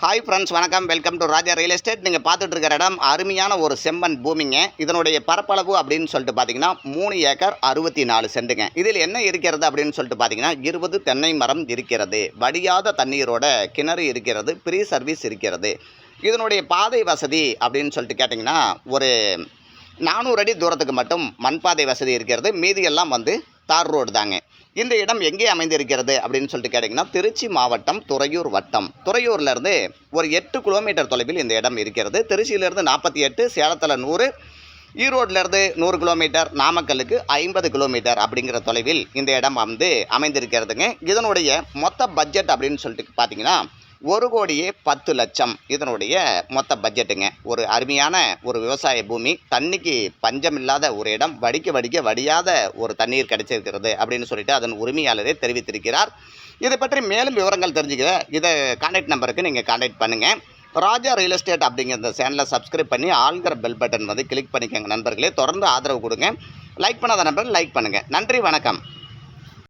Hi friends, வணக்கம். Welcome to Raja real estate. நீங்கள் பார்த்துட்டு இருக்கிற இடம் அருமையான ஒரு செம்மண் பூமிங்க. இதனுடைய பரப்பளவு அப்படின்னு சொல்லிட்டு பார்த்தீங்கன்னா 3 ஏக்கர் 64 சென்ட்டுங்க. இதில் என்ன இருக்கிறது அப்படின்னு சொல்லிட்டு பார்த்தீங்கன்னா 20 தென்னை மரம் இருக்கிறது, வடியாத தண்ணீரோட கிணறு இருக்கிறது, ஃப்ரீ சர்வீஸ் இருக்கிறது. இதனுடைய பாதை வசதி அப்படின்னு சொல்லிட்டு கேட்டிங்கன்னா ஒரு 400 அடி தூரத்துக்கு மட்டும் மண்பாதை வசதி இருக்கிறது. மீதி எல்லாம் தார் ரோடு தாங்க. இந்த இடம் எங்கே அமைந்திருக்கிறது அப்படின்னு சொல்லிட்டு கேட்டிங்கன்னா திருச்சி மாவட்டம் துறையூர் வட்டம். துறையூர்லேருந்து ஒரு 8 கிலோமீட்டர் தொலைவில் இந்த இடம் இருக்கிறது. திருச்சியிலேருந்து 48, சேலத்தில் 100, ஈரோட்டிலேருந்து 100 கிலோமீட்டர், நாமக்கலுக்கு 50 கிலோமீட்டர் அப்படிங்கிற தொலைவில் இந்த இடம் அமைந்திருக்கிறதுங்க. இதனுடைய மொத்த பட்ஜெட் அப்படின்னு சொல்லிட்டு பார்த்தீங்கன்னா 1,10,00,000 இதனுடைய மொத்த பட்ஜெட்டுங்க. ஒரு அருமையான ஒரு விவசாய பூமி, தண்ணிக்கு பஞ்சமில்லாத ஒரு இடம், வடியாத ஒரு தண்ணீர் கிடைச்சிருக்கிறது அப்படின்னு சொல்லிட்டு அதன் உரிமையாளரே தெரிவித்திருக்கிறார். இதை பற்றி மேலும் விவரங்கள் தெரிஞ்சுக்க இதை கான்டாக்ட் நம்பருக்கு நீங்கள் கான்டாக்ட் பண்ணுங்கள். ராஜா ரியல் எஸ்டேட் அப்படிங்கிற இந்த சேனலை சப்ஸ்கிரைப் பண்ணி ஆல்கிற பெல் பட்டன் கிளிக் பண்ணிக்கோங்க நண்பர்களே. தொடர்ந்து ஆதரவு கொடுங்க. லைக் பண்ணாத நண்பர்கள் லைக் பண்ணுங்கள். நன்றி, வணக்கம்.